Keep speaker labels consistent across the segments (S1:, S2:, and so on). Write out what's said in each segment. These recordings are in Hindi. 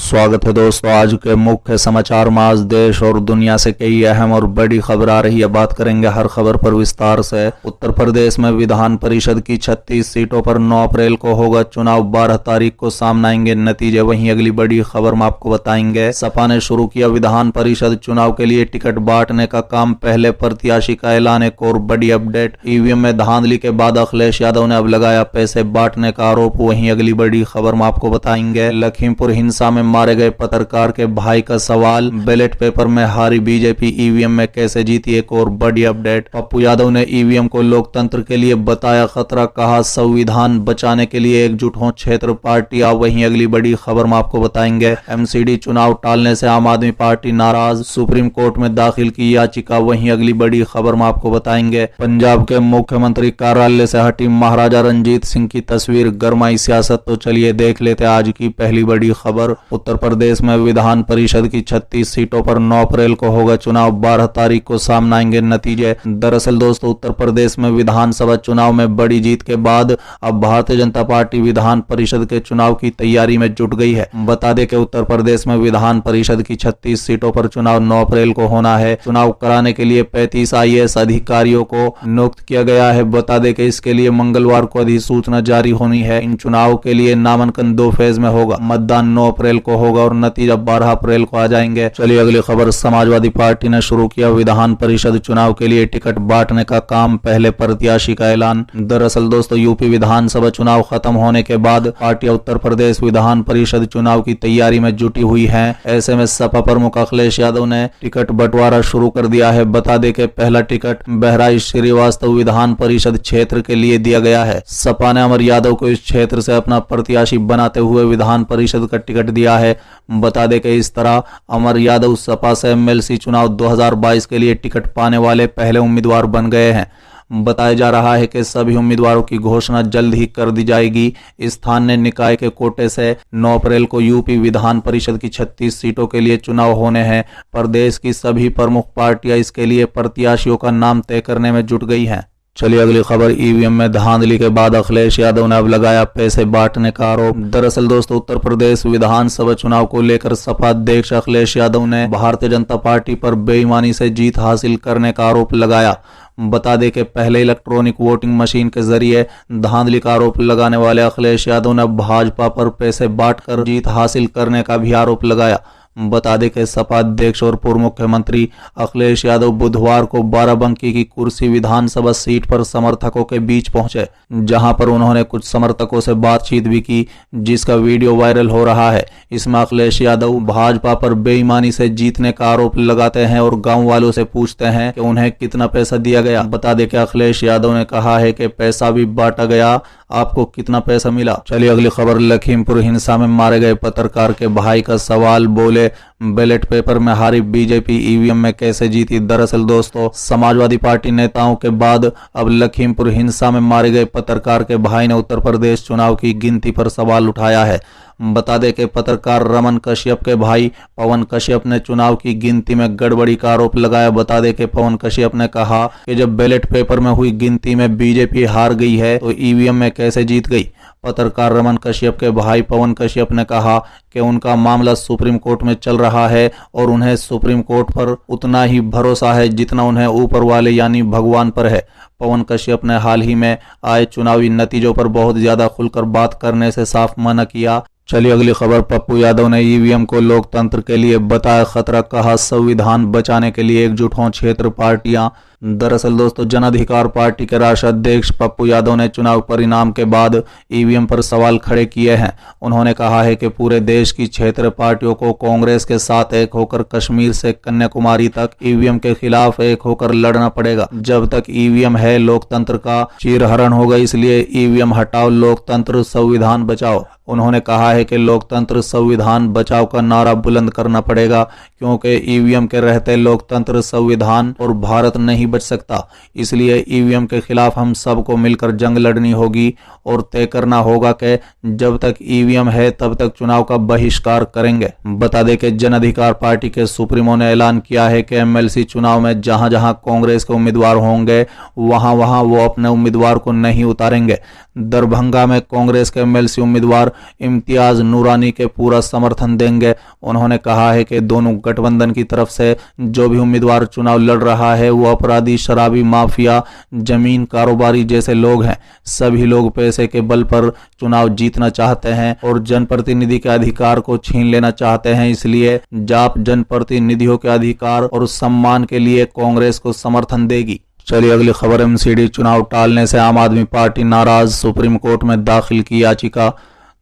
S1: स्वागत है दोस्तों। आज के मुख्य समाचार में आज देश और दुनिया से कई अहम और बड़ी खबर आ रही है। बात करेंगे हर खबर पर विस्तार से। उत्तर प्रदेश में विधान परिषद की 36 सीटों पर 9 अप्रैल को होगा चुनाव। 12 तारीख को सामने आएंगे नतीजे। वहीं अगली बड़ी खबर में आपको बताएंगे सपा ने शुरू किया विधान परिषद चुनाव के लिए टिकट बांटने का काम। पहले प्रत्याशी का ऐलान। एक और बड़ी अपडेट, ईवीएम में धांधली के बाद अखिलेश यादव ने अब लगाया पैसे बांटने का आरोप। वहीं अगली बड़ी खबर में आपको बताएंगे लखीमपुर हिंसा में मारे गए पत्रकार के भाई का सवाल। बैलेट पेपर में हारी बीजेपी, ईवीएम में कैसे जीती। एक और बड़ी अपडेट, पप्पू यादव ने ईवीएम को लोकतंत्र के लिए बताया खतरा। कहा संविधान बचाने के लिए एकजुट हों क्षेत्र पार्टियां। वहीं अगली बड़ी खबर में आपको बताएंगे एमसीडी चुनाव टालने से आम आदमी पार्टी नाराज, सुप्रीम कोर्ट में दाखिल की याचिका। वहीं अगली बड़ी खबर में आपको बताएंगे पंजाब के मुख्यमंत्री कार्यालय से हटी महाराजा रंजीत सिंह की तस्वीर। गरमाई सियासत। तो चलिए देख लेते आज की पहली बड़ी खबर। उत्तर प्रदेश में विधान परिषद की 36 सीटों पर 9 अप्रैल को होगा चुनाव। 12 तारीख को सामने आएंगे नतीजे। दरअसल दोस्तों उत्तर प्रदेश में विधानसभा चुनाव में बड़ी जीत के बाद अब भारतीय जनता पार्टी विधान परिषद के चुनाव की तैयारी में जुट गई है। बता दें कि उत्तर प्रदेश में विधान परिषद की 36 सीटों पर चुनाव 9 अप्रैल को होना है। चुनाव कराने के लिए 35 IAS अधिकारियों को नियुक्त किया गया है। बता दें कि इसके लिए मंगलवार को अधिसूचना जारी होनी है। इन चुनाव के लिए नामांकन 2 फेज में होगा। मतदान 9 अप्रैल को होगा और नतीजा 12 अप्रैल को आ जाएंगे। चलिए अगली खबर, समाजवादी पार्टी ने शुरू किया विधान परिषद चुनाव के लिए टिकट बांटने का काम। पहले प्रत्याशी का ऐलान। दरअसल दोस्तों यूपी विधानसभा चुनाव खत्म होने के बाद पार्टियां उत्तर प्रदेश विधान परिषद चुनाव की तैयारी में जुटी हुई हैं। ऐसे में सपा प्रमुख अखिलेश यादव ने टिकट बंटवारा शुरू कर दिया है। बता दें कि पहला टिकट बहराइच श्रीवास्तव विधान परिषद क्षेत्र के लिए दिया गया है। सपा ने अमर यादव को इस क्षेत्र से अपना प्रत्याशी बनाते हुए विधान परिषद का टिकट दिया है। बता दें कि इस तरह अमर यादव सपा से MLC चुनाव 2022 के लिए टिकट पाने वाले पहले उम्मीदवार बन गए हैं। बताया जा रहा है कि सभी उम्मीदवारों की घोषणा जल्द ही कर दी जाएगी। स्थानीय निकाय के कोटे से 9 अप्रैल को यूपी विधान परिषद की 36 सीटों के लिए चुनाव होने हैं। प्रदेश की सभी प्रमुख पार्टियां इसके लिए प्रत्याशियों का नाम तय करने में जुट गई हैं। चलिए अगली खबर, ईवीएम में धांधली के बाद अखिलेश यादव ने अब लगाया पैसे बांटने का आरोप। दरअसल दोस्तों उत्तर प्रदेश विधानसभा चुनाव को लेकर सपा अध्यक्ष अखिलेश यादव ने भारतीय जनता पार्टी पर बेईमानी से जीत हासिल करने का आरोप लगाया। बता दें कि पहले इलेक्ट्रॉनिक वोटिंग मशीन के जरिए धांधली का आरोप लगाने वाले अखिलेश यादव ने भाजपा पर पैसे बांटकर जीत हासिल करने का भी आरोप लगाया। बता दें कि सपा अध्यक्ष और पूर्व मुख्यमंत्री अखिलेश यादव बुधवार को बाराबंकी की कुर्सी विधानसभा सीट पर समर्थकों के बीच पहुंचे, जहां पर उन्होंने कुछ समर्थकों से बातचीत भी की, जिसका वीडियो वायरल हो रहा है। इसमें अखिलेश यादव भाजपा पर बेईमानी से जीतने का आरोप लगाते हैं और गांव वालों से पूछते हैं कि उन्हें कितना पैसा दिया गया। बता दें कि अखिलेश यादव ने कहा है कि पैसा भी बांटा गया, आपको कितना पैसा मिला। चलिए अगली खबर, लखीमपुर हिंसा में मारे गए पत्रकार के भाई का सवाल। बोले बैलेट पेपर में हारी बीजेपी, ईवीएम में कैसे जीती। दरअसल दोस्तों समाजवादी पार्टी नेताओं के बाद अब लखीमपुर हिंसा में मारे गए पत्रकार के भाई ने उत्तर प्रदेश चुनाव की गिनती पर सवाल उठाया है। बता दें कि पत्रकार रमन कश्यप के भाई पवन कश्यप ने चुनाव की गिनती में गड़बड़ी का आरोप लगाया। बता दें कि पवन कश्यप ने कहा कि जब बैलेट पेपर में हुई गिनती में बीजेपी हार गई है तो ईवीएम में कैसे जीत गई। पत्रकार रमन कश्यप के भाई पवन कश्यप ने कहा कि उनका मामला सुप्रीम कोर्ट में चल रहा है और उन्हें सुप्रीम कोर्ट पर उतना ही भरोसा है जितना उन्हें ऊपर वाले यानी भगवान पर है। पवन कश्यप ने हाल ही में आए चुनावी नतीजों पर बहुत ज्यादा खुलकर बात करने से साफ मना किया। चलिए अगली खबर, पप्पू यादव ने ईवीएम को लोकतंत्र के लिए बताया खतरा। कहा संविधान बचाने के लिए एकजुट हों क्षेत्र पार्टियां। दरअसल दोस्तों जन अधिकार पार्टी के राष्ट्रीय अध्यक्ष पप्पू यादव ने चुनाव परिणाम के बाद ईवीएम पर सवाल खड़े किए हैं। उन्होंने कहा है कि पूरे देश की क्षेत्र पार्टियों को कांग्रेस के साथ एक होकर कश्मीर से कन्याकुमारी तक ईवीएम के खिलाफ एक होकर लड़ना पड़ेगा। जब तक ईवीएम है लोकतंत्र का चीरहरण होगा, इसलिए ईवीएम हटाओ, लोकतंत्र संविधान बचाओ। उन्होंने कहा है कि लोकतंत्र संविधान बचाओ का नारा बुलंद करना पड़ेगा, क्योंकि ईवीएम के रहते लोकतंत्र संविधान और भारत नहीं बच सकता। इसलिए ईवीएम के खिलाफ हम सबको मिलकर जंग लड़नी होगी और तय करना होगा कि जब तक ईवीएम है तब तक चुनाव का बहिष्कार करेंगे। बता दें कि जन अधिकार पार्टी के सुप्रीमो ने ऐलान किया है कि MLC चुनाव में जहां जहां कांग्रेस के उम्मीदवार होंगे वहां वहां वो अपने उम्मीदवार को नहीं उतारेंगे। दरभंगा में कांग्रेस के MLC उम्मीदवार इम्तियाज नूरानी के पूरा समर्थन देंगे। उन्होंने कहा है कि दोनों गठबंधन की तरफ से जो भी उम्मीदवार चुनाव लड़ रहा है वो अपराधी, शराबी, माफिया, जमीन कारोबारी जैसे लोग हैं। सभी लोग पैसे के बल पर चुनाव जीतना चाहते हैं और जनप्रतिनिधि के अधिकार को छीन लेना चाहते हैं। इसलिए जाप जनप्रतिनिधियों के अधिकार और सम्मान के लिए कांग्रेस को समर्थन देगी। चलिए अगली खबर। एमसीडी चुनाव टालने से आम आदमी पार्टी नाराज, सुप्रीम कोर्ट में दाखिल की याचिका।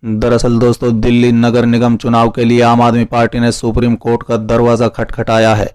S1: दरअसल दोस्तों, दिल्ली नगर निगम चुनाव के लिए आम आदमी पार्टी ने सुप्रीम कोर्ट का दरवाजा खटखटाया है।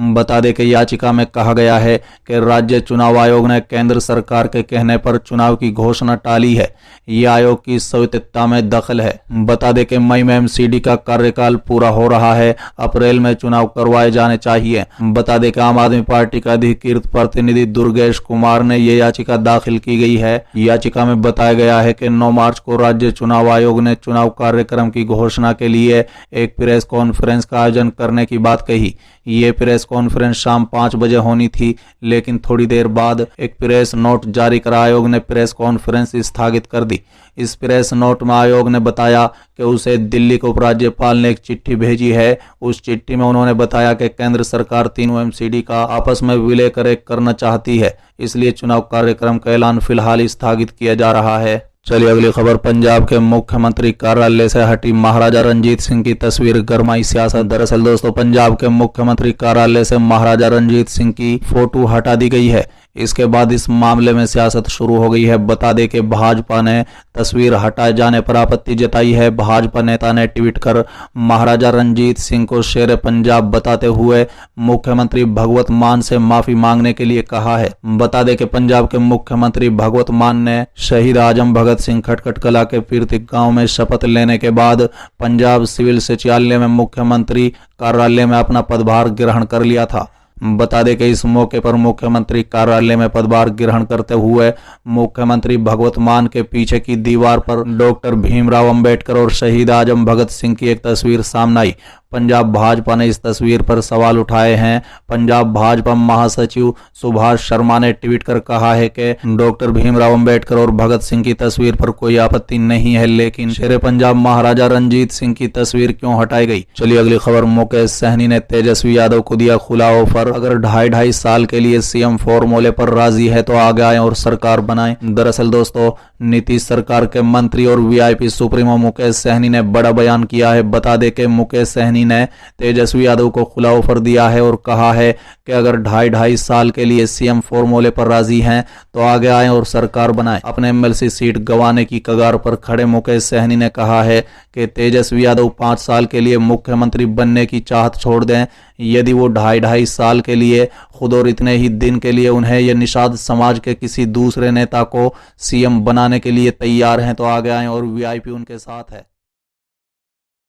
S1: बता दें कि याचिका में कहा गया है कि राज्य चुनाव आयोग ने केंद्र सरकार के कहने पर चुनाव की घोषणा टाली है। ये आयोग की स्वायत्तता में दखल है। बता दें कि मई में एमसीडी का कार्यकाल पूरा हो रहा है, अप्रैल में चुनाव करवाए जाने चाहिए। बता दें कि आम आदमी पार्टी का अधिकृत प्रतिनिधि दुर्गेश कुमार ने यह याचिका दाखिल की गई है। याचिका में बताया गया है कि 9 मार्च को राज्य चुनाव आयोग ने चुनाव कार्यक्रम की घोषणा के लिए एक प्रेस कॉन्फ्रेंस का आयोजन करने की बात कही। ये प्रेस कॉन्फ्रेंस शाम 5 बजे होनी थी, लेकिन थोड़ी देर बाद एक प्रेस नोट जारी कर आयोग ने प्रेस कॉन्फ्रेंस स्थगित कर दी। इस प्रेस नोट में आयोग ने बताया कि उसे दिल्ली के उपराज्यपाल ने एक चिट्ठी भेजी है। उस चिट्ठी में उन्होंने बताया कि केंद्र सरकार तीनों एमसीडी का आपस में विलय करना चाहती है, इसलिए चुनाव कार्यक्रम का ऐलान फिलहाल स्थगित किया जा रहा है। चलिए अगली खबर। पंजाब के मुख्यमंत्री कार्यालय से हटी महाराजा रंजीत सिंह की तस्वीर, गरमाई सियासत। दरअसल दोस्तों, पंजाब के मुख्यमंत्री कार्यालय से महाराजा रंजीत सिंह की फोटो हटा दी गई है। इसके बाद इस मामले में सियासत शुरू हो गई है। बता दें कि भाजपा ने तस्वीर हटाए जाने पर आपत्ति जताई है। भाजपा नेता ने ट्वीट कर महाराजा रंजीत सिंह को शेर पंजाब बताते हुए मुख्यमंत्री भगवत मान से माफी मांगने के लिए कहा है। बता दें कि पंजाब के मुख्यमंत्री भगवत मान ने शहीद आजम भगत सिंह खटखट कला के पीरतिक गांव में शपथ लेने के बाद पंजाब सिविल सचिवालय में मुख्यमंत्री कार्यालय में अपना पदभार ग्रहण कर लिया था। बता दें कि इस मौके पर मुख्यमंत्री कार्यालय में पदभार ग्रहण करते हुए मुख्यमंत्री भगवत मान के पीछे की दीवार पर डॉक्टर भीमराव अंबेडकर और शहीद आजम भगत सिंह की एक तस्वीर सामने आई। पंजाब भाजपा ने इस तस्वीर पर सवाल उठाए हैं। पंजाब भाजपा महासचिव सुभाष शर्मा ने ट्वीट कर कहा है कि डॉक्टर भीमराव अंबेडकर और भगत सिंह की तस्वीर पर कोई आपत्ति नहीं है, लेकिन शेरे पंजाब महाराजा रंजीत सिंह की तस्वीर क्यों हटाई गई। चलिए अगली खबर। मुकेश सहनी ने तेजस्वी यादव को दिया खुला ऑफर, अगर 2.5 साल के लिए सीएम फॉर्मूले पर राजी है तो आगे आए और सरकार बनाएं। दरअसल दोस्तों, नीतीश सरकार के मंत्री और वीआईपी सुप्रीमो मुकेश सहनी ने बड़ा बयान किया है। बता दें कि मुकेश सहनी ने तेजस्वी यादव को खुला ऑफर दिया है और कहा है कि अगर 2.5 साल के लिए सीएम फॉर्मूले पर राजी हैं तो आगे आए और सरकार बनाएं। अपने एमएलसी सीट गंवाने की कगार पर खड़े मुकेश सहनी ने कहा है कि तेजस्वी यादव 5 साल के लिए मुख्यमंत्री बनने की चाहत छोड़ दें। यदि वो 2.5 साल के लिए खुद और इतने ही दिन के लिए उन्हें या निषाद समाज के किसी दूसरे नेता को सीएम बनाने के लिए तैयार हैं तो आगे आए और वीआईपी उनके साथ है।